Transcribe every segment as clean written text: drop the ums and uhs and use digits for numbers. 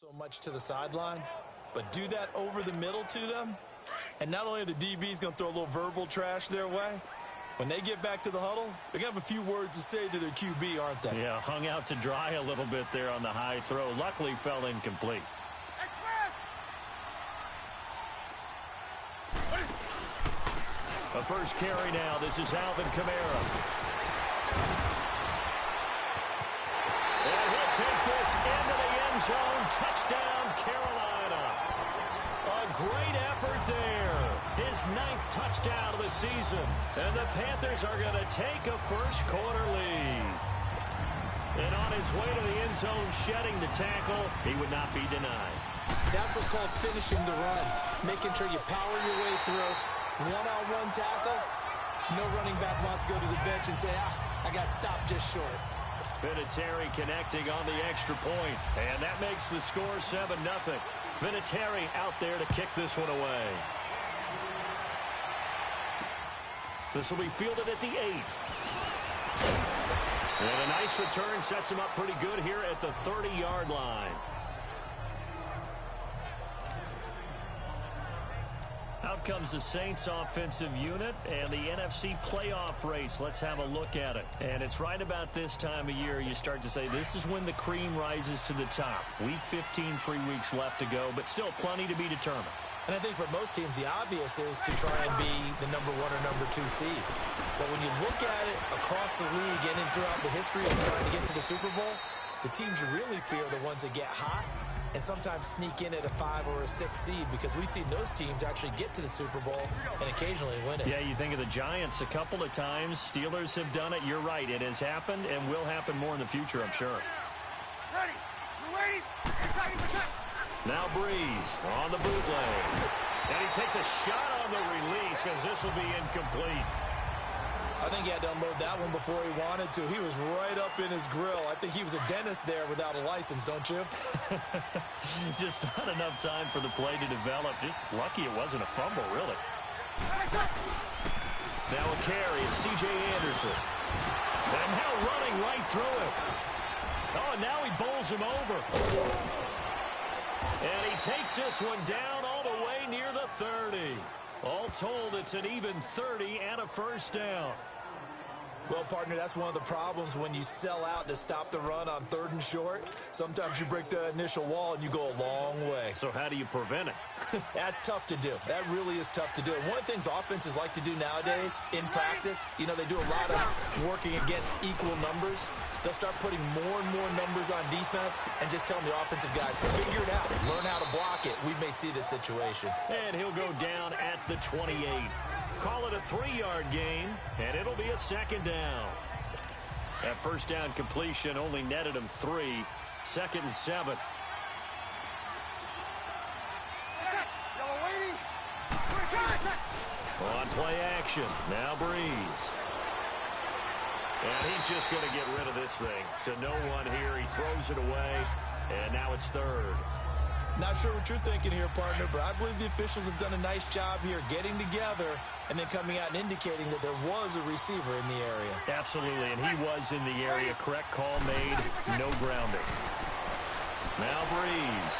So much to the sideline, but do that over the middle to them, and not only are the DBs going to throw a little verbal trash their way, when they get back to the huddle, they're going to have a few words to say to their QB, aren't they? Yeah, hung out to dry a little bit there on the high throw. Luckily fell incomplete. A first carry now. This is Alvin Kamara. And he'll take this into the end zone. Touchdown, Carolina. A great effort there. His 9th touchdown of the season. And the Panthers are going to take a first quarter lead. And on his way to the end zone, shedding the tackle, he would not be denied. That's what's called finishing the run. Making sure you power your way through. One-on-one tackle. No running back wants to go to the bench and say, I got stopped just short. Vinatieri connecting on the extra point, and that makes the score 7-0. Vinatieri out there to kick this one away. This will be fielded at the 8. And a nice return sets him up pretty good here at the 30-yard line. Out comes the Saints offensive unit and the NFC playoff race. Let's have a look at it. And it's right about this time of year you start to say this is when the cream rises to the top. Week 15, 3 weeks left to go, but still plenty to be determined. And I think for most teams, the obvious is to try and be the number 1 or number 2 seed. But when you look at it across the league and throughout the history of trying to get to the Super Bowl, the teams you really fear are the ones that get hot and sometimes sneak in at a 5 or a 6 seed, because we've seen those teams actually get to the Super Bowl and occasionally win it. Yeah, you think of the Giants a couple of times. Steelers have done it. You're right. It has happened and will happen more in the future, I'm sure. Ready. We're waiting. Now Breeze on the bootleg. And he takes a shot on the release as this will be incomplete. I think he had to unload that one before he wanted to. He was right up in his grill. I think he was a dentist there without a license, don't you? Just not enough time for the play to develop. Just lucky it wasn't a fumble, really. Now a carry. It's C.J. Anderson. And now running right through it. Oh, and now he bowls him over. And he takes this one down all the way near the 30. All told, it's an even 30 and a first down. Well, partner, that's one of the problems when you sell out to stop the run on 3rd and short. Sometimes you break the initial wall and you go a long way. So how do you prevent it? That's tough to do. That really is tough to do. And one of the things offenses like to do nowadays in practice, you know, they do a lot of working against equal numbers. They'll start putting more and more numbers on defense and just telling the offensive guys, figure it out, learn how to block it. We may see this situation. And he'll go down at the 28. Call it a 3-yard gain, and it'll be a 2nd down. That first down completion only netted him 3. 2nd and 7. On play action, now Breeze. And he's just going to get rid of this thing. To no one here, he throws it away, and now it's 3rd. Not sure what you're thinking here, partner, but I believe the officials have done a nice job here getting together and then coming out and indicating that there was a receiver in the area. Absolutely, and he was in the area. Correct call made, no grounding. Now Breeze.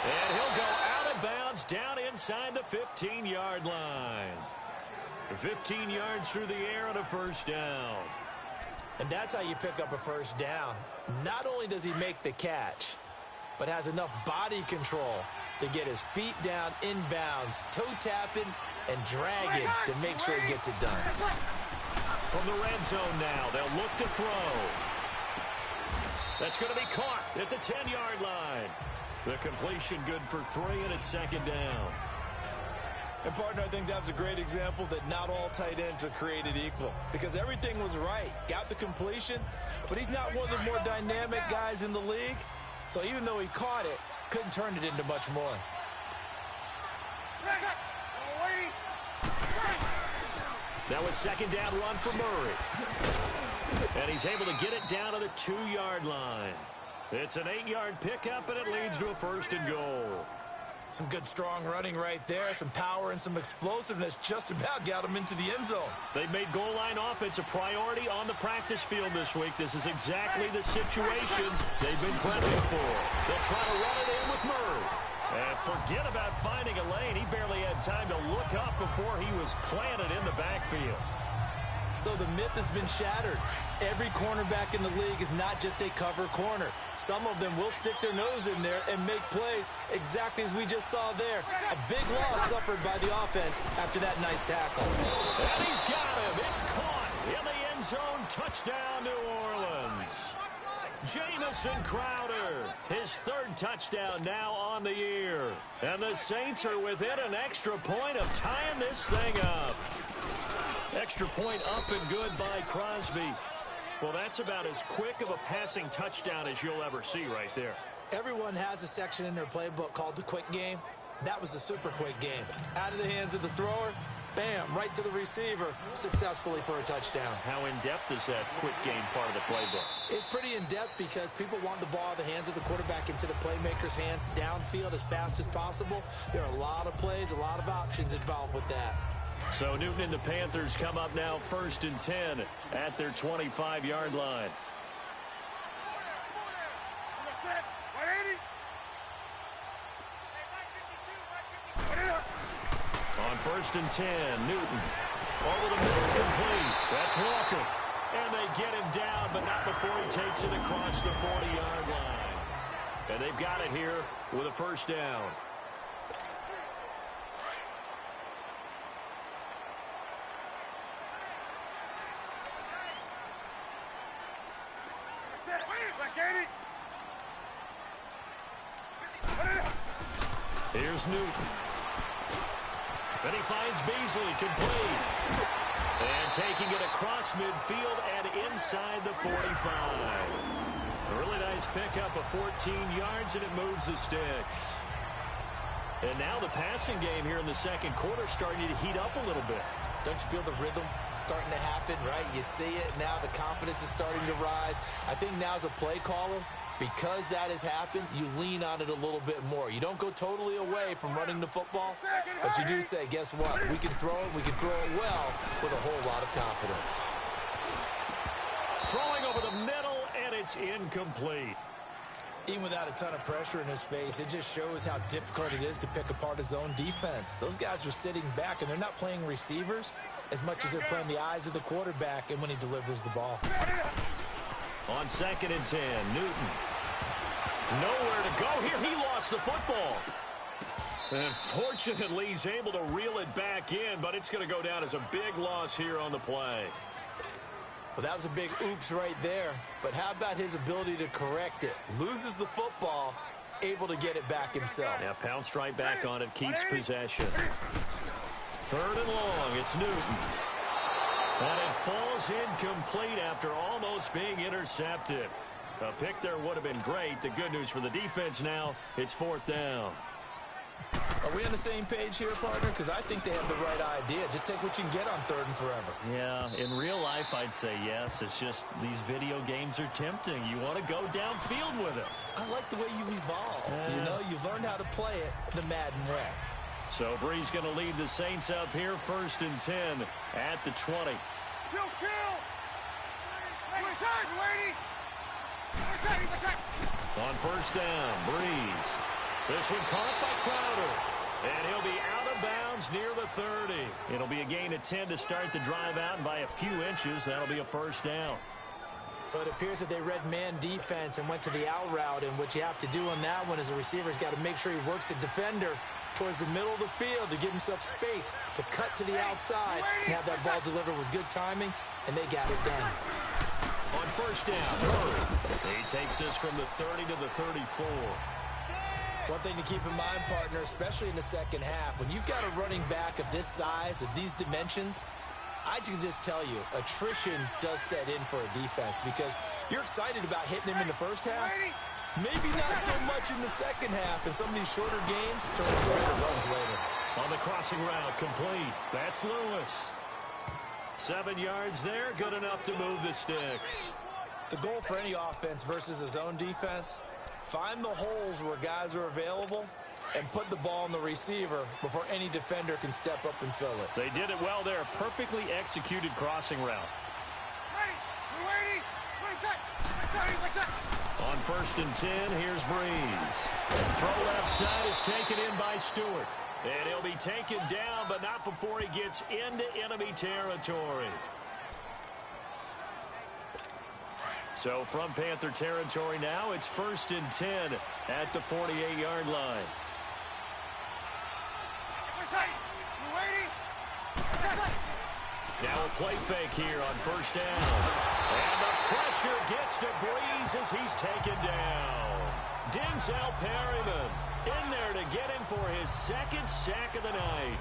And he'll go out of bounds down inside the 15-yard line. 15 yards through the air and a first down. And that's how you pick up a first down. Not only does he make the catch, but has enough body control to get his feet down inbounds, toe tapping and dragging to make sure he gets it done. From the red zone now, they'll look to throw. That's going to be caught at the 10-yard line. The completion good for 3, and it's 2nd down. And, partner, I think that was a great example that not all tight ends are created equal, because everything was right. Got the completion, but he's not one of the more dynamic guys in the league. So even though he caught it, couldn't turn it into much more. That was 2nd down run for Murray. And he's able to get it down to the 2-yard line. It's an 8-yard pickup, and it leads to a 1st and goal. Some good strong running right there, some power and some explosiveness just about got him into the end zone. They've made goal line offense a priority on the practice field this week. This is exactly the situation they've been prepping for. They'll try to run it in with And forget about finding a lane. He barely had time to look up before he was planted in the backfield. So the myth has been shattered. Every cornerback in the league is not just a cover corner. Some of them will stick their nose in there and make plays exactly as we just saw there. A big loss suffered by the offense after that nice tackle. And he's got him. It's caught in the end zone. Touchdown, New Orleans. Jamison Crowder, his third touchdown now on the year. And the Saints are within an extra point of tying this thing up. Extra point up and good by Crosby. Well, that's about as quick of a passing touchdown as you'll ever see right there. Everyone has a section in their playbook called the quick game. That was a super quick game. Out of the hands of the thrower, bam, right to the receiver, successfully for a touchdown. How in-depth is that quick game part of the playbook? It's pretty in-depth because people want the ball out of the hands of the quarterback into the playmaker's hands downfield as fast as possible. There are a lot of plays, a lot of options involved with that. So Newton and the Panthers come up now 1st and 10 at their 25-yard line. On 1st and 10, Newton over the middle, complete. That's Walker. And they get him down, but not before he takes it across the 40-yard line. And they've got it here with a first down. Here's Newton. Then he finds Beasley, complete. And taking it across midfield and inside the 45. A really nice pickup of 14 yards, and it moves the sticks. And now the passing game here in the second quarter starting to heat up a little bit. Don't you feel the rhythm starting to happen, right? You see it now. The confidence is starting to rise. I think now as a play caller, because that has happened, you lean on it a little bit more. You don't go totally away from running the football, but you do say, guess what? We can throw it. We can throw it well with a whole lot of confidence. Throwing over the middle, and it's incomplete. Even without a ton of pressure in his face, it just shows how difficult it is to pick apart his own defense. Those guys are sitting back, and they're not playing receivers as much as they're playing the eyes of the quarterback and when he delivers the ball. On 2nd and 10, Newton. Nowhere to go here. He lost the football. And fortunately, he's able to reel it back in, but it's going to go down as a big loss here on the play. Well, that was a big oops right there. But how about his ability to correct it? Loses the football, able to get it back himself. Yeah, pounced right back on it, keeps possession. 3rd and long, it's Newton. And it falls incomplete after almost being intercepted. A pick there would have been great. The good news for the defense now, it's 4th down. Are we on the same page here, partner? Because I think they have the right idea. Just take what you can get on 3rd and forever. Yeah, in real life, I'd say yes. It's just these video games are tempting. You want to go downfield with it. I like the way you've evolved. You know, you've learned how to play it the Madden way. So Bree's going to lead the Saints up here 1st and 10 at the 20. Kill! On 1st down, Breeze. This one caught by Crowder. And he'll be out of bounds near the 30. It'll be a gain of 10 to start the drive out, and by a few inches, that'll be a first down. But it appears that they read man defense and went to the out route, and what you have to do on that one is the receiver's got to make sure he works the defender towards the middle of the field to give himself space to cut to the outside and have that ball delivered with good timing, and they got it done. On 1st down, Murray. He takes this from the 30 to the 34. One thing to keep in mind, partner, especially in the second half, when you've got a running back of this size, of these dimensions, I can just tell you, attrition does set in for a defense because you're excited about hitting him in the first half. Maybe not so much in the second half, and some of these shorter gains turn into greater runs later. On the crossing route, complete. That's Lewis. 7 yards there, good enough to move the sticks. The goal for any offense versus his own defense, find the holes where guys are available and put the ball on the receiver before any defender can step up and fill it. They did it well there. Perfectly executed crossing route. Ready! We're waiting! What's that? On 1st and 10, here's Breeze. Throw left side is taken in by Stewart. And he'll be taken down, but not before he gets into enemy territory. So from Panther territory now, it's 1st and 10 at the 48-yard line. Now a play fake here on 1st down. And the pressure gets to Breeze as he's taken down. Denzel Perryman in there to get him for his 2nd sack of the night.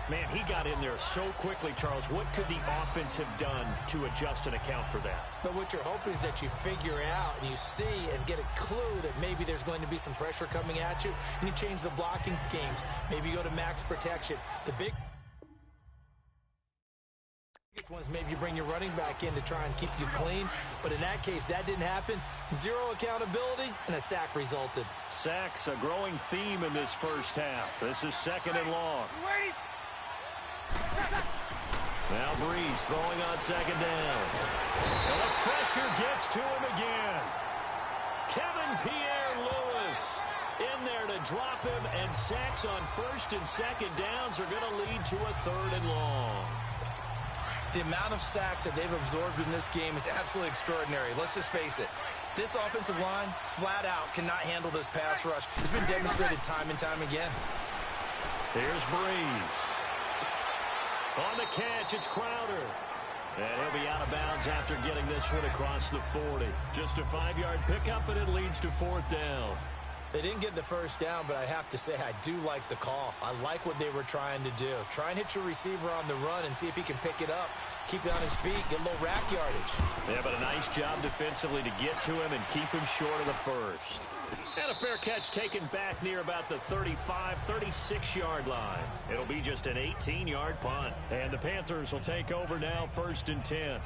Man, he got in there so quickly, Charles. What could the offense have done to adjust and account for that? But what you're hoping is that you figure out and you see and get a clue that maybe there's going to be some pressure coming at you, and you change the blocking schemes. Maybe you go to max protection. The biggest one is maybe you bring your running back in to try and keep you clean. But in that case, that didn't happen. Zero accountability, and a sack resulted. Sacks, a growing theme in this first half. This is 2nd and long. Now Breeze throwing on 2nd down. And the pressure gets to him again. Kevin Pierre-Louis in there to drop him, and sacks on 1st and 2nd downs are going to lead to a 3rd and long. The amount of sacks that they've absorbed in this game is absolutely extraordinary. Let's just face it. This offensive line, flat out, cannot handle this pass rush. It's been demonstrated time and time again. Here's Breeze. On the catch, it's Crowder. And he'll be out of bounds after getting this one across the 40. Just a 5-yard pickup, and it leads to 4th down. They didn't get the 1st down, but I have to say I do like the call. I like what they were trying to do. Try and hit your receiver on the run and see if he can pick it up. Keep it on his feet, get a little rack yardage. Yeah, but a nice job defensively to get to him and keep him short of the 1st. And a fair catch taken back near about the 35, 36-yard line. It'll be just an 18-yard punt. And the Panthers will take over now, 1st and 10.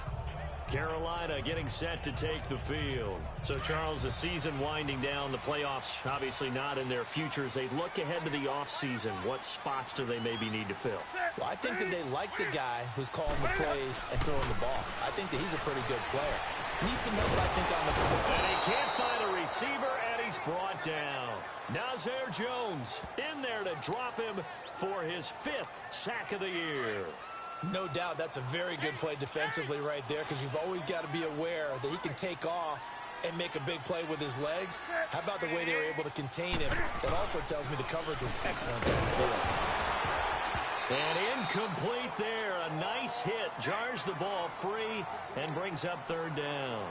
Carolina getting set to take the field. So, Charles, the season winding down, the playoffs obviously not in their future. As they look ahead to the offseason, what spots do they maybe need to fill? Well, I think that they like the guy who's calling the plays and throwing the ball. I think that he's a pretty good player. Needs some help, I think, on the field. And he can't find a receiver, and he's brought down. Nazir Jones in there to drop him for his 5th sack of the year. No doubt that's a very good play defensively right there, because you've always got to be aware that he can take off and make a big play with his legs. How about the way they were able to contain him? That also tells me the coverage was excellent downfield. And incomplete there. A nice hit. Jars the ball free and brings up 3rd down.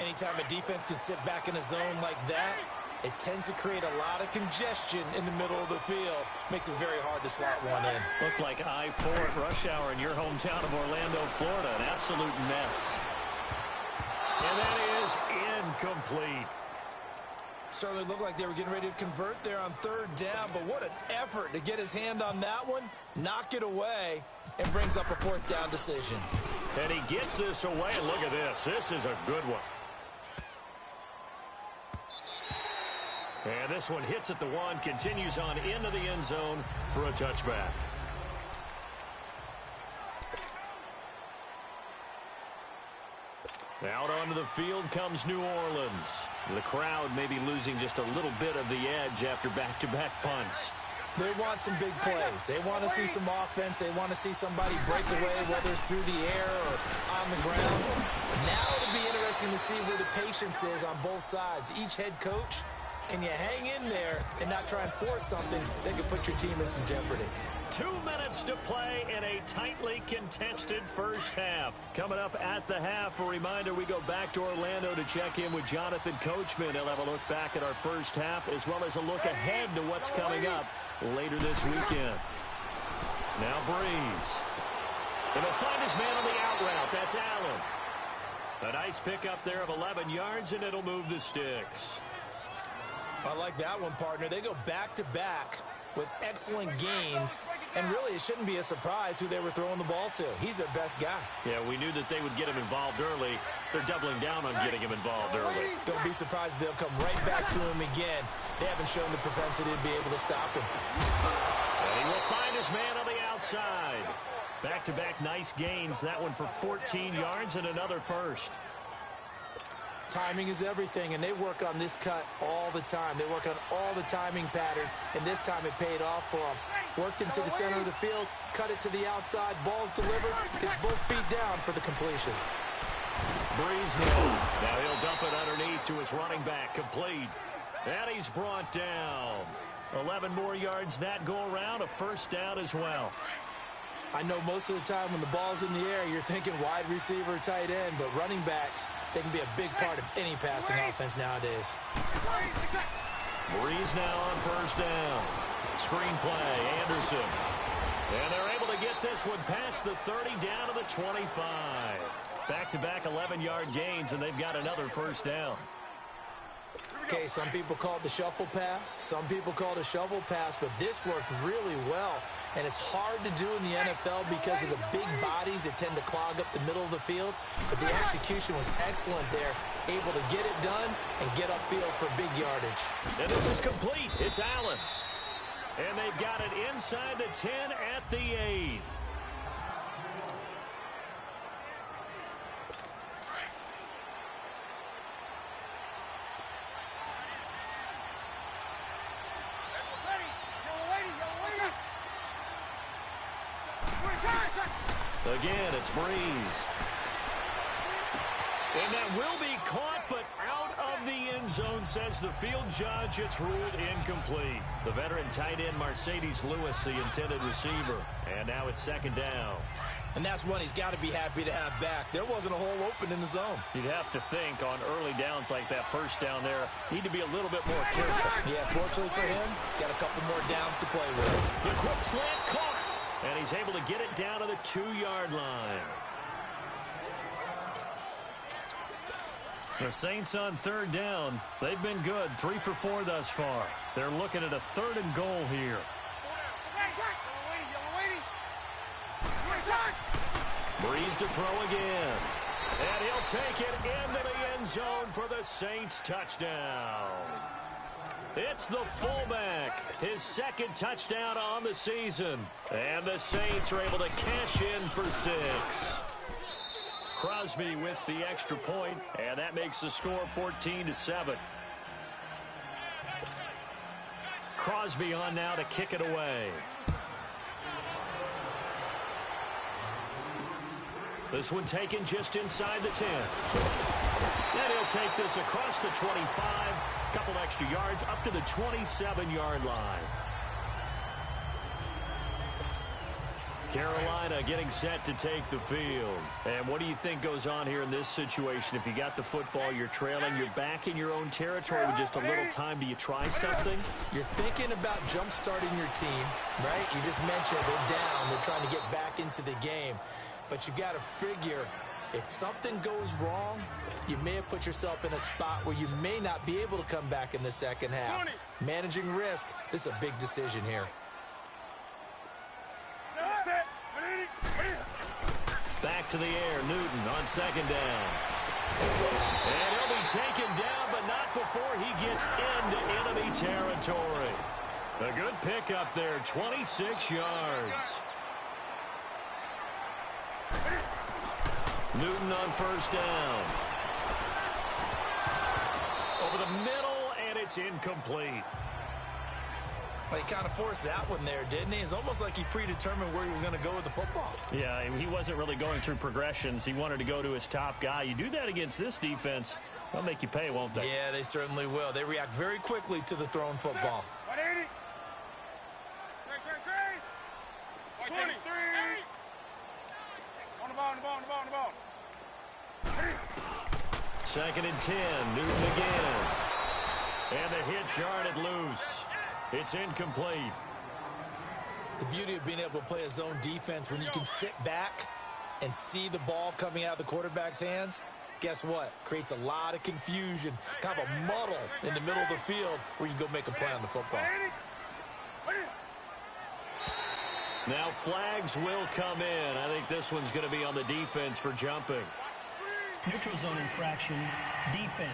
Anytime a defense can sit back in a zone like that, it tends to create a lot of congestion in the middle of the field. Makes it very hard to slot one in. Looked like I-4 at rush hour in your hometown of Orlando, Florida. An absolute mess. And that is incomplete. Certainly looked like they were getting ready to convert there on 3rd down, but what an effort to get his hand on that one, knock it away, and brings up a 4th down decision. And he gets this away, and look at this. This is a good one. And this one hits at the 1, continues on into the end zone for a touchback. Out onto the field comes New Orleans. The crowd may be losing just a little bit of the edge after back-to-back punts. They want some big plays. They want to see some offense. They want to see somebody break away, whether it's through the air or on the ground. Now it'll be interesting to see where the patience is on both sides. Each head coach, can you hang in there and not try and force something that could put your team in some jeopardy? 2 minutes to play in a tightly contested first half. Coming up at the half, a reminder, we go back to Orlando to check in with Jonathan Coachman. He'll have a look back at our first half as well as a look ahead to what's coming up later this weekend. Now Breeze. And he'll find his man on the out route. That's Allen. A nice pickup there of 11 yards, and it'll move the sticks. I like that one, partner. They go back-to-back with excellent gains, and really it shouldn't be a surprise who they were throwing the ball to. He's their best guy. Yeah, we knew that they would get him involved early. They're doubling down on getting him involved early. Don't be surprised if they'll come right back to him again. They haven't shown the propensity to be able to stop him. And he will find his man on the outside. Back-to-back nice gains. That one for 14 yards and another first. Timing is everything, and they work on this cut all the time. They work on all the timing patterns, and this time it paid off for them. Worked into the center of the field, cut it to the outside, ball's delivered, gets both feet down for the completion. Breeze now he'll dump it underneath to his running back, complete. And he's brought down. 11 more yards that go around, a first down as well. I know most of the time when the ball's in the air, you're thinking wide receiver, tight end, but running backs, they can be a big part of any passing offense nowadays. Breeze now on first down. Screen play, Anderson. And they're able to get this one past the 30 down to the 25. Back-to-back 11-yard gains, and they've got another first down. Okay, some people call it the shuffle pass. Some people call it a shovel pass, but this worked really well. And it's hard to do in the NFL because of the big bodies that tend to clog up the middle of the field. But the execution was excellent there, able to get it done and get upfield for big yardage. And this is complete. It's Allen. And they've got it inside the 10 at the 8. Again, it's Breeze. And that will be caught, but out of the end zone, says the field judge. It's ruled incomplete. The veteran tight end, Mercedes Lewis, the intended receiver. And now it's second down. And that's one he's got to be happy to have back. There wasn't a hole open in the zone. You'd have to think on early downs like that first down there, need to be a little bit more careful. Yeah, fortunately for him, got a couple more downs to play with. The quick slant caught. And he's able to get it down to the 2-yard line. The Saints on third down. They've been good. 3 for 4 thus far. They're looking at a 3rd and goal here. Breeze to throw again. And he'll take it into the end zone for the Saints touchdown. It's the fullback, his 2nd touchdown on the season. And the Saints are able to cash in for 6. Crosby with the extra point, and that makes the score 14-7. Crosby on now to kick it away. This one taken just inside the 10. And he'll take this across the 25. Couple extra yards up to the 27-yard line. Carolina getting set to take the field. And what do you think goes on here in this situation? If you got the football, you're trailing, you're back in your own territory with just a little time. Do you try something? You're thinking about jump-starting your team, right? You just mentioned they're down. They're trying to get back into the game. But you got to figure, if something goes wrong, you may have put yourself in a spot where you may not be able to come back in the second half. Managing risk, this is a big decision here. Back to the air, Newton on second down. And he'll be taken down, but not before he gets into enemy territory. A good pickup there, 26 yards. Newton on first down. Over the middle, and it's incomplete. Well, he kind of forced that one there, didn't he? It's almost like he predetermined where he was going to go with the football. Yeah, and he wasn't really going through progressions. He wanted to go to his top guy. You do that against this defense, they'll make you pay, won't they? Yeah, they certainly will. They react very quickly to the thrown football. 23. On the ball. 2nd and 10, Newton again. And the hit jarred loose. It's incomplete. The beauty of being able to play a zone defense when you can sit back and see the ball coming out of the quarterback's hands, guess what? Creates a lot of confusion, kind of a muddle in the middle of the field where you can go make a play on the football. Now flags will come in. I think this one's going to be on the defense for jumping. Neutral zone infraction, defense.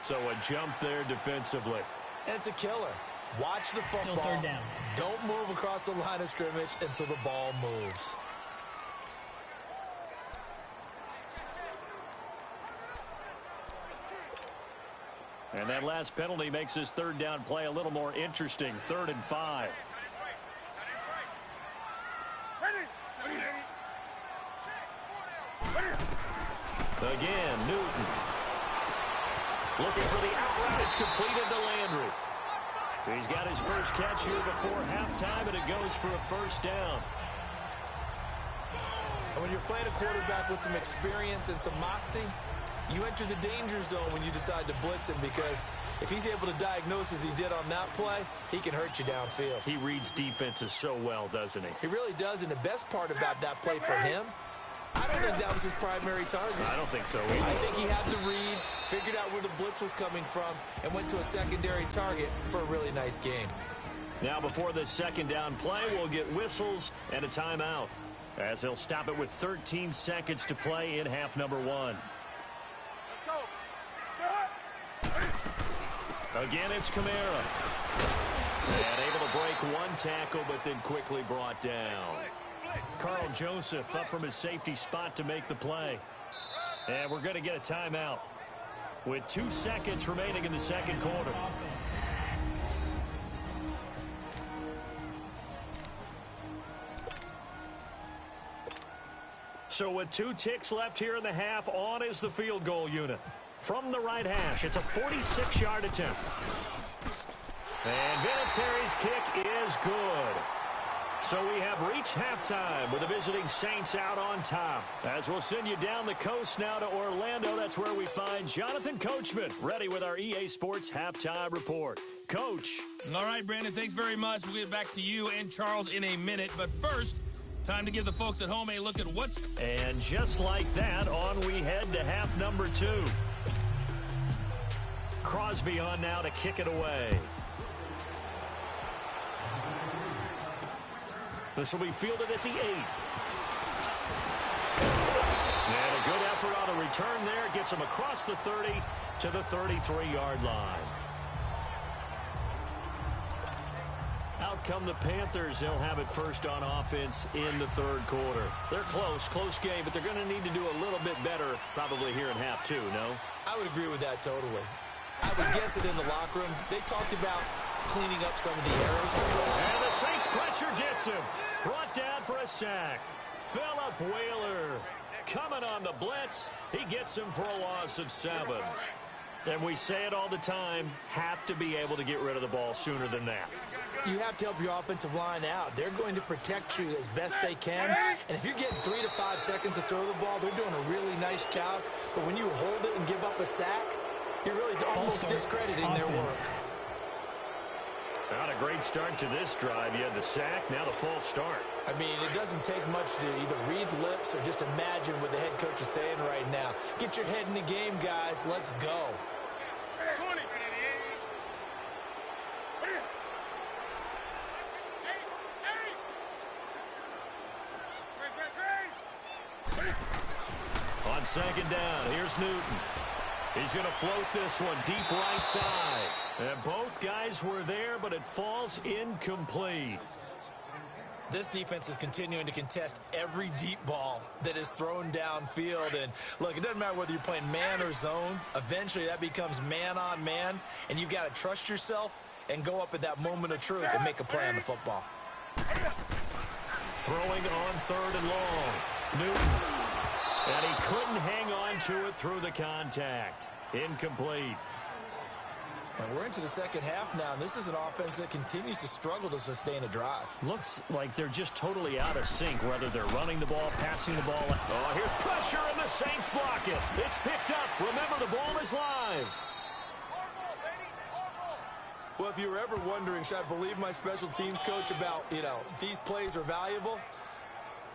So a jump there defensively. And it's a killer. Watch the football. Still 3rd down. Don't move across the line of scrimmage until the ball moves. And that last penalty makes his third down play a little more interesting. 3rd and 5. Again, Newton. Looking for the out route. It's completed to Landry. He's got his first catch here before halftime, and it goes for a first down. And when you're playing a quarterback with some experience and some moxie, you enter the danger zone when you decide to blitz him, because if he's able to diagnose as he did on that play, he can hurt you downfield. He reads defenses so well, doesn't he? He really does, and the best part about that play for him, I don't think that was his primary target. I don't think so either. I think he had to read, figured out where the blitz was coming from, and went to a secondary target for a really nice game. Now before this second down play, we'll get whistles and a timeout, as he'll stop it with 13 seconds to play in half number 1. Again, it's Kamara. And able to break one tackle, but then quickly brought down. Carl Joseph up from his safety spot to make the play. And we're going to get a timeout with 2 seconds remaining in the second quarter. So with 2 ticks left here in the half, on is the field goal unit. From the right hash, it's a 46-yard attempt. And Vinatieri's kick is good. So we have reached halftime with the visiting Saints out on top. As we'll send you down the coast now to Orlando, that's where we find Jonathan Coachman, ready with our EA Sports halftime report. Coach. All right, Brandon, thanks very much. We'll get back to you and Charles in a minute. But first, time to give the folks at home a look at what's... And just like that, on we head to half number 2. Crosby on now to kick it away. This will be fielded at the 8. And a good effort on the return there. Gets him across the 30 to the 33-yard line. Out come the Panthers. They'll have it first on offense in the third quarter. They're close game, but they're going to need to do a little bit better probably here in half 2, no? I would agree with that totally. I would guess it in the locker room. They talked about cleaning up some of the errors. And the Saints pressure gets him. Brought down for a sack. Philip Wheeler coming on the blitz. He gets him for a loss of 7. And we say it all the time, have to be able to get rid of the ball sooner than that. You have to help your offensive line out. They're going to protect you as best they can. And if you're getting 3 to 5 seconds to throw the ball, they're doing a really nice job. But when you hold it and give up a sack, you're really almost discrediting their work. Not a great start to this drive. You had the sack, now the false start. I mean, it doesn't take much to either read lips or just imagine what the head coach is saying right now. Get your head in the game, guys. Let's go. 20. On second down, here's Newton. He's going to float this one deep right side. And both guys were there, but it falls incomplete. This defense is continuing to contest every deep ball that is thrown downfield. And, look, it doesn't matter whether you're playing man or zone. Eventually, that becomes man-on-man, and you've got to trust yourself and go up at that moment of truth and make a play on the football. Throwing on 3rd and long. Newton. And he couldn't hang on to it through the contact. Incomplete. And we're into the second half now, and this is an offense that continues to struggle to sustain a drive. Looks like they're just totally out of sync, whether they're running the ball, passing the ball. Oh, here's pressure, and the Saints block it. It's picked up. Remember, the ball is live. Well, if you were ever wondering, should I believe my special teams coach about, these plays are valuable?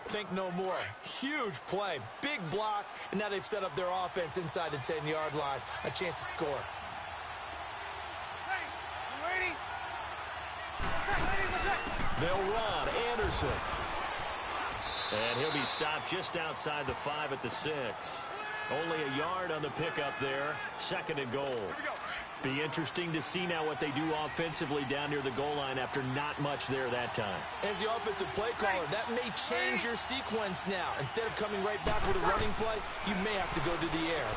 Think no more. Huge play, big block, and now they've set up their offense inside the 10-yard line. A chance to score. They'll run. Anderson. And he'll be stopped just outside the 5 at the 6. Only a yard on the pickup there. 2nd and goal. Be interesting to see now what they do offensively down near the goal line after not much there that time. As the offensive play caller, that may change your sequence now. Instead of coming right back with a running play, you may have to go to the air.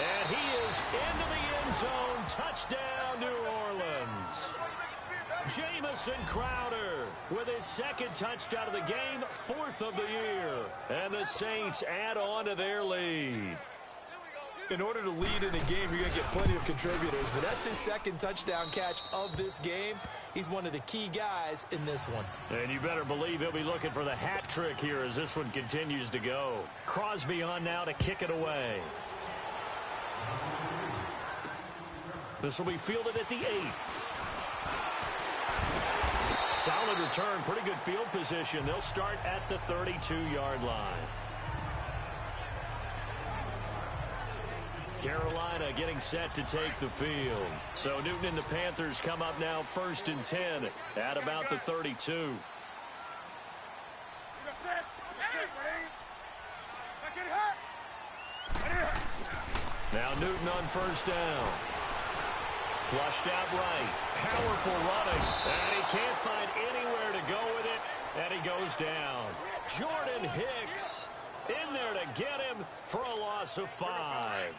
And he is into the end zone. Touchdown, New Orleans. Jamison Crowder with his second touchdown of the game, 4th of the year. And the Saints add on to their lead. In order to lead in a game, you're going to get plenty of contributors, but that's his second touchdown catch of this game. He's one of the key guys in this one. And you better believe he'll be looking for the hat trick here as this one continues to go. Crosby on now to kick it away. This will be fielded at the 8. Solid return, pretty good field position. They'll start at the 32-yard line. Carolina getting set to take the field. So Newton and the Panthers come up now 1st and 10 at about the 32. Now Newton on 1st down. Flushed out right. Powerful running. And he can't find anywhere to go with it. And he goes down. Jordan Hicks in there to get him for a loss of 5.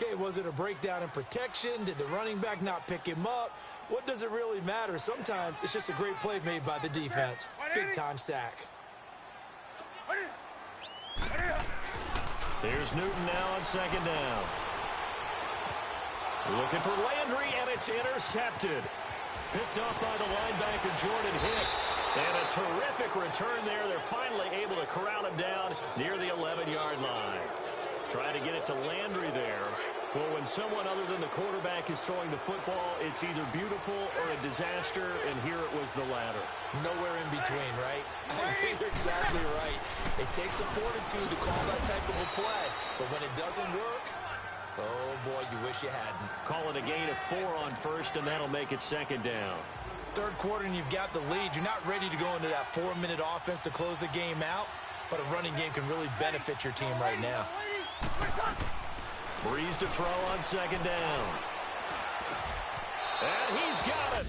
Okay, was it a breakdown in protection? Did the running back not pick him up? What does it really matter? Sometimes it's just a great play made by the defense. Big-time sack. Here's Newton now on 2nd down. Looking for Landry, and it's intercepted. Picked off by the linebacker, Jordan Hicks. And a terrific return there. They're finally able to corral him down near the 11-yard line. Trying to get it to Landry there. Well, when someone other than the quarterback is throwing the football, it's either beautiful or a disaster, and here it was the latter. Nowhere in between, right? You're exactly right. It takes some fortitude to call that type of a play, but when it doesn't work, oh, boy, you wish you hadn't. Call it a gain of 4 on 1st, and that'll make it 2nd down. 3rd quarter, and you've got the lead. You're not ready to go into that 4-minute offense to close the game out, but a running game can really benefit your team right now. Breeze to throw on 2nd down. And he's got it.